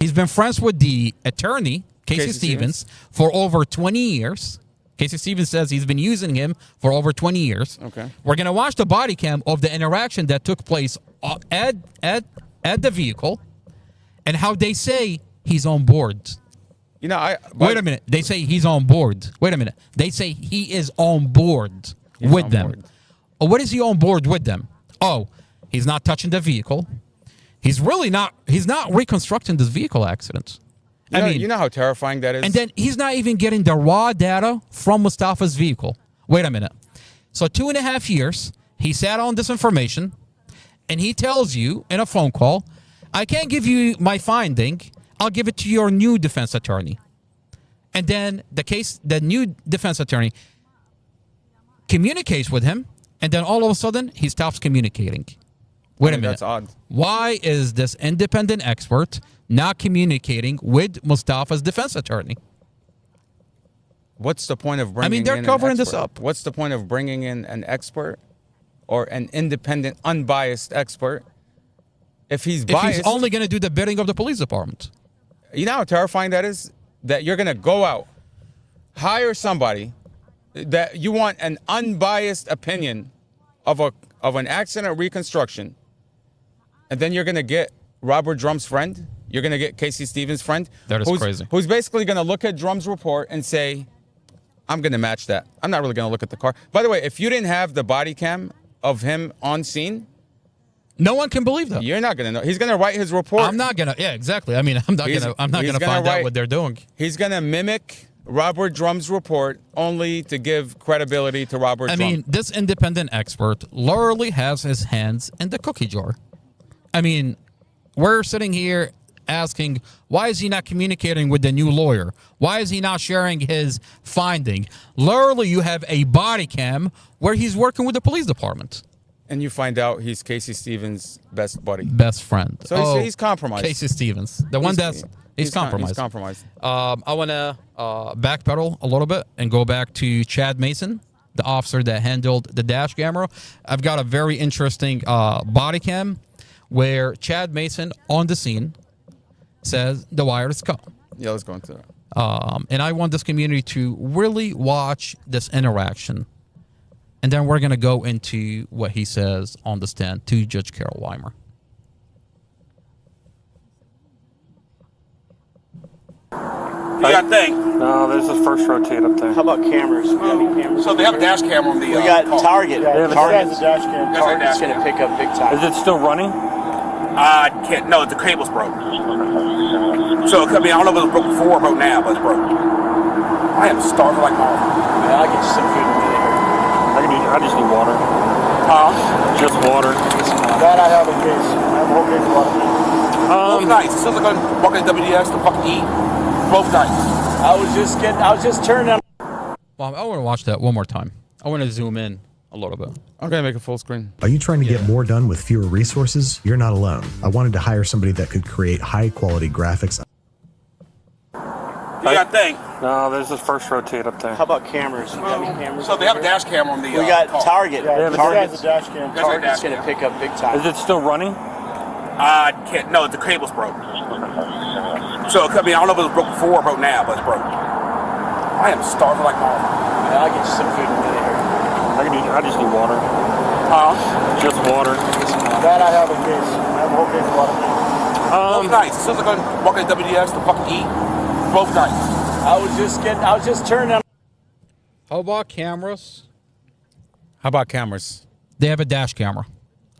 He's been friends with the attorney, Casey Stevens, for over 20 years. Casey Stevens says he's been using him for over 20 years. Okay. We're going to watch the body cam of the interaction that took place at the vehicle and how they say he's on board. You know, Wait a minute. They say he's on board. Wait a minute. They say he is on board with them. Oh, what is he on board with them? Oh, he's not touching the vehicle. He's not reconstructing this vehicle accident. You know how terrifying that is? And then he's not even getting the raw data from Mustafa's vehicle. Wait a minute. So 2.5 years, he sat on this information, and he tells you in a phone call, I can't give you my finding. I'll give it to your new defense attorney. And then the new defense attorney communicates with him, and then all of a sudden, he stops communicating. Wait a minute. That's odd. Why is this independent expert not communicating with Mustafa's defense attorney? What's the point of bringing in they're covering this up. What's the point of bringing in an expert or an independent, unbiased expert if he's biased? If he's only going to do the bidding of the police department. You know how terrifying that is? That you're going to go out, hire somebody that you want an unbiased opinion of an accident reconstruction, and then you're going to get Robert Drum's friend. You're going to get Casey Stevens' friend. That is crazy. Who's basically going to look at Drum's report and say, I'm going to match that. I'm not really going to look at the car. By the way, if you didn't have the body cam of him on scene, no one can believe that. You're not going to know. He's going to write his report. I'm not going to. Yeah, exactly. I mean, I'm not going to find out what they're doing. He's going to mimic Robert Drum's report only to give credibility to Robert Drum. I mean, this independent expert literally has his hands in the cookie jar. I mean, we're sitting here asking, why is he not communicating with the new lawyer? Why is he not sharing his finding? Literally, you have a body cam where he's working with the police department. And you find out he's Casey Stevens' best buddy. Best friend. So he's compromised. Casey Stevens. The one that's... He's compromised. He's compromised. I want to backpedal a little bit and go back to Chad Mason, the officer that handled the dash camera. I've got a very interesting body cam where Chad Mason on the scene says the wire is cut. Yeah, let's go into that. And I want this community to really watch this interaction. And then we're going to go into what he says on the stand to Judge Carol Weimer. You got a thing? No, there's this first rotate up there. How about cameras? We got any cameras? So they have a dash camera on the. We got Target. Target's a dash cam. Target's going to pick up big time. Is it still running? I can't. No, the cable's broke. So it could be. I don't know if it was broke before or broke now, but it's broke. I am starving like normal. Yeah, I'll get you some food in a minute here. I just need water. Just water. That I have a case. I have a whole case of water. Both nights. It sounds like I'm walking to WDX to fucking eat. Both nights. I was just turning on. Well, I want to watch that one more time. I want to zoom in a little bit. I'm going to make a full screen. Are you trying to get more done with fewer resources? You're not alone. I wanted to hire somebody that could create high quality graphics. You got a thing? No, there's this first rotate up there. How about cameras? You got any cameras? So they have a dash camera on the. We got Target. Target's a dash cam. Target's going to pick up big time. Is it still running? I can't. No, the cable's broke. So it could be. I don't know if it was broke before or broke now, but it's broke. I am starving like normal. Yeah, I'll get you some food in a minute here. I just need water. Just water. That I have a case. I have a whole case of water. Both nights. It sounds like I'm walking to WDX to fucking eat. Both nights. I was just turning on. How about cameras? How about cameras? They have a dash camera.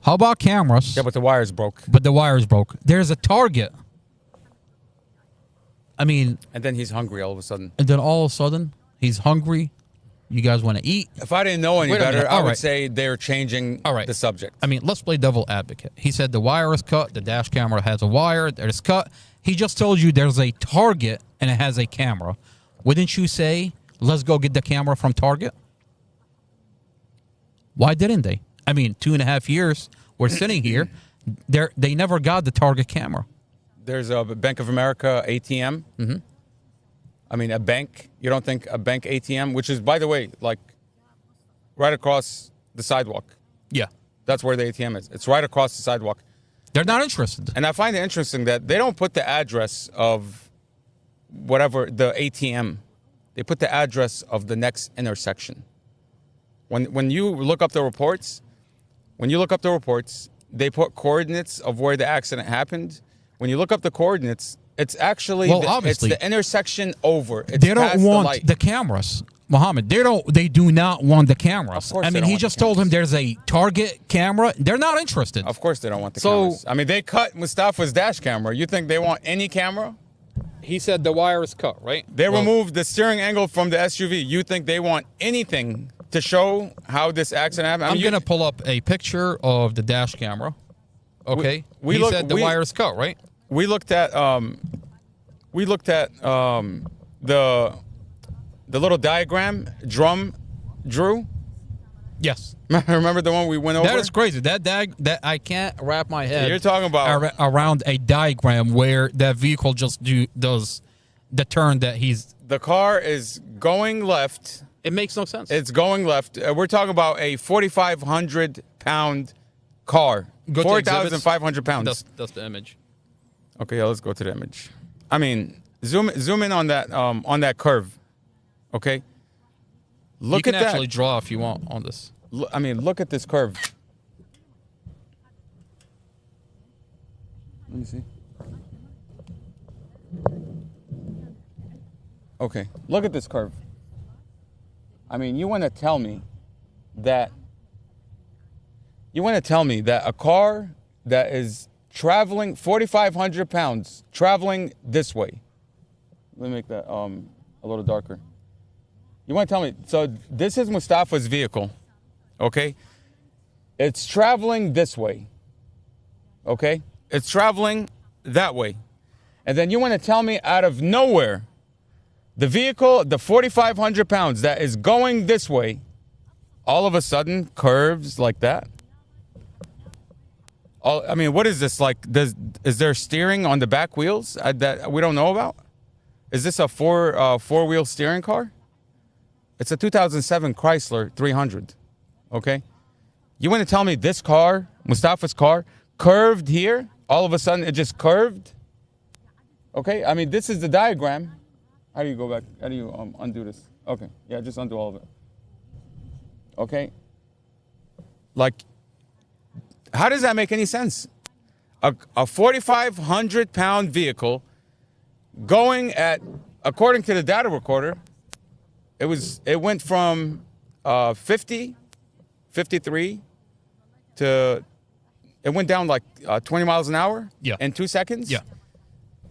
How about cameras? Yeah, but the wire's broke. But the wire's broke. There's a target. I mean... And then he's hungry all of a sudden. And then all of a sudden, he's hungry. You guys want to eat. If I didn't know any better, I would say they're changing the subject. I mean, let's play devil advocate. He said the wire is cut. The dash camera has a wire that is cut. He just told you there's a Target and it has a camera. Wouldn't you say, let's go get the camera from Target? Why didn't they? I mean, 2.5 years we're sitting here. They never got the Target camera. There's a Bank of America ATM. Mm-hmm. I mean, a bank. You don't think a bank ATM, which is, by the way, like right across the sidewalk. Yeah. That's where the ATM is. It's right across the sidewalk. They're not interested. And I find it interesting that they don't put the address of whatever the ATM. They put the address of the next intersection. When you look up the reports, they put coordinates of where the accident happened. When you look up the coordinates, it's actually obviously, it's the intersection over. It's they past don't the want light. the cameras, Muhammad. They do not want the cameras. Of course I they mean, don't he want the just told him cameras. there's a target camera. They're not interested. Of course they don't want the So- cameras. I mean, they cut Mustafa's dash camera. You think they want any camera? He said the wire is cut, right? They removed the steering angle from the SUV. You think they want anything to show how this accident happened? I I'm mean, gonna pull up a picture of the dash camera. Okay, we he look- said the we- wire is cut, right? we looked at the little diagram drew. Yes. Remember the one we went over? That is crazy. That I can't wrap my head. You're talking about- around a diagram where that vehicle just does the turn that he's. The car is going left. It makes no sense. It's going left. We're talking about a 4,500 pound car. Go to 4,500 pounds. That's the image. Okay, yeah, let's go to the image. I mean, zoom in on that curve. Okay. Look you can at that. actually draw if you want on this. I mean, look at this curve. Let me see. Okay, look at this curve. I mean, you want to tell me that a car that is traveling 4,500 pounds, traveling this way. Let me make that a little darker. You want to tell me, so this is Mustafa's vehicle, okay? It's traveling this way, okay? It's traveling that way. And then you want to tell me out of nowhere, the vehicle, the 4,500 pounds that is going this way, all of a sudden curves like that? I mean, what is this like? Is there steering on the back wheels that we don't know about? Is this a four-wheel steering car? It's a 2007 Chrysler 300. Okay, you want to tell me this car, Mustafa's car, curved here? All of a sudden, it just curved. Okay, I mean, this is the diagram. How do you go back? How do you undo this? Okay, yeah, just undo all of it. Okay, like. How does that make any sense? A 4,500 pound vehicle going at, according to the data recorder, it went from 53 to, it went down like 20 miles an hour in 2 seconds. Yeah.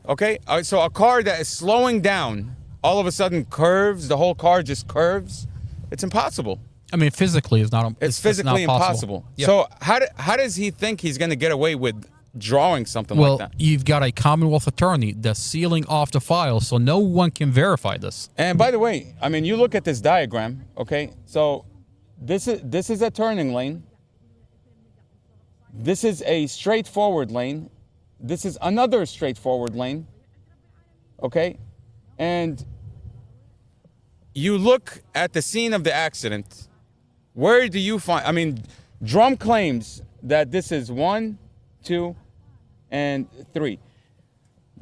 Okay, so a car that is slowing down all of a sudden curves, the whole car just curves. It's impossible. I mean, physically, it's not. It's physically not impossible. Yeah. So how does he think he's going to get away with drawing something Well, like that? you've got a Commonwealth attorney that's sealing off the file, so no one can verify this. And by the way, I mean, you look at this diagram, okay? So this is a turning lane. This is a straightforward lane. This is another straightforward lane. Okay? And you look at the scene of the accident. Where do you find, I mean, Drum claims that this is 1, 2, and 3.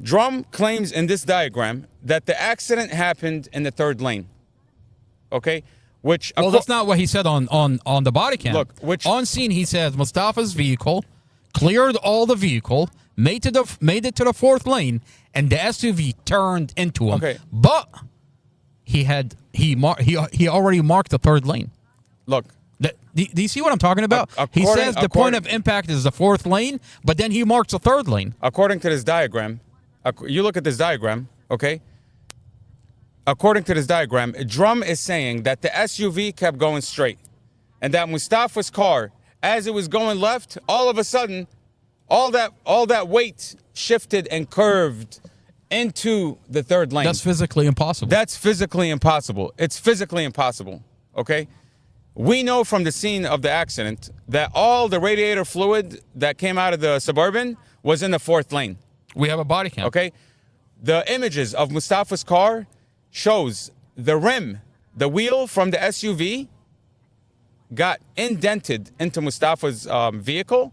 Drum claims in this diagram that the accident happened in the third lane. Okay? Which, Well, that's not what he said on the body cam. Look, on scene he says Mustafa's vehicle cleared all the vehicle, made it to the fourth lane, and the SUV turned into him. Okay. But he already marked the third lane. look, Do you see what I'm talking about? He According- says the point of impact is the fourth lane, but then he marks the third lane. according to this diagram, you look at this diagram, okay? According to this diagram, Drum is saying that the SUV kept going straight and that Mustafa's car, as it was going left, all of a sudden, all that weight shifted and curved into the third lane. That's physically impossible. That's physically impossible. It's physically impossible, okay? We know from the scene of the accident that all the radiator fluid that came out of the Suburban was in the fourth lane. We have a body cam. Okay, the images of Mustafa's car shows the rim, the wheel from the SUV got indented into Mustafa's vehicle,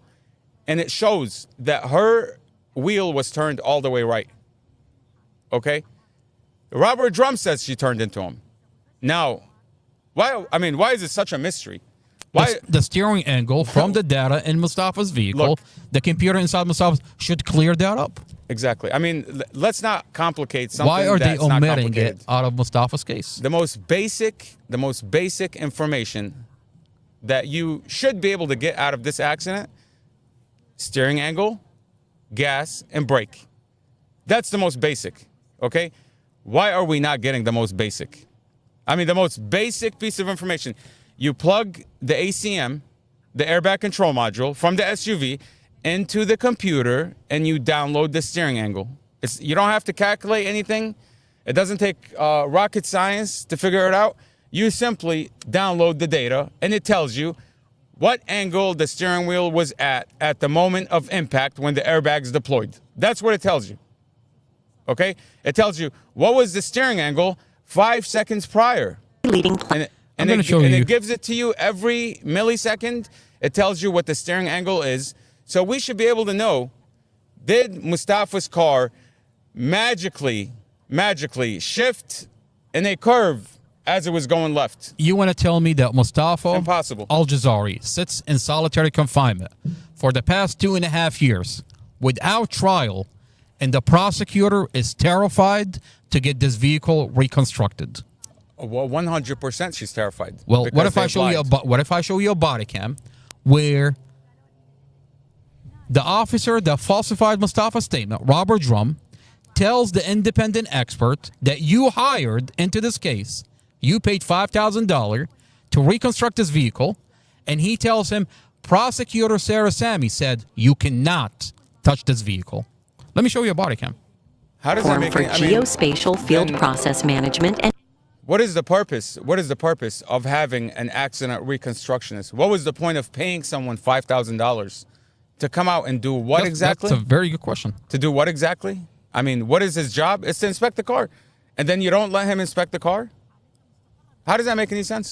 and it shows that her wheel was turned all the way right. Okay? Robert Drum says she turned into him. Now, why is it such a mystery? Why The steering angle from the data in Mustafa's vehicle, Look. the computer inside Mustafa's should clear that up. exactly? I mean, let's not complicate something. Why are they that's not omitting complicated. it out of Mustafa's case? The most basic information that you should be able to get out of this accident: steering angle, gas, and brake. That's the most basic, okay? Why are we not getting the most basic? I mean, the most basic piece of information. You plug the ACM, the airbag control module, from the SUV into the computer, and you download the steering angle. You don't have to calculate anything. It doesn't take rocket science to figure it out. You simply download the data, and it tells you what angle the steering wheel was at the moment of impact when the airbag's deployed. That's what it tells you. Okay? It tells you what was the steering angle 5 seconds prior. Leading I'm gonna show you. It gives it to you every millisecond. It tells you what the steering angle is. So we should be able to know, did Mustafa's car magically shift in a curve as it was going left? You want to tell me that Mustafa Impossible. Al-Jazari sits in solitary confinement for the past 2.5 years without trial, and the prosecutor is terrified to get this vehicle reconstructed? Well, 100% she's terrified. Well, because what if I they've show you lied. what if I show you a body cam where the officer that falsified Mustafa's statement, Robert Drum, tells the independent expert that you hired into this case, you paid $5,000 to reconstruct this vehicle, and he tells him prosecutor Sarah Sammy said you cannot touch this vehicle. Let me show you a body cam. How does that form make for any, I mean, geospatial field then- process management and What is the purpose? What is the purpose of having an accident reconstructionist? What was the point of paying someone $5,000 to come out and do what exactly? That's a very good question. To do what exactly? I mean, what is his job? It's to inspect the car. And then you don't let him inspect the car? How does that make any sense?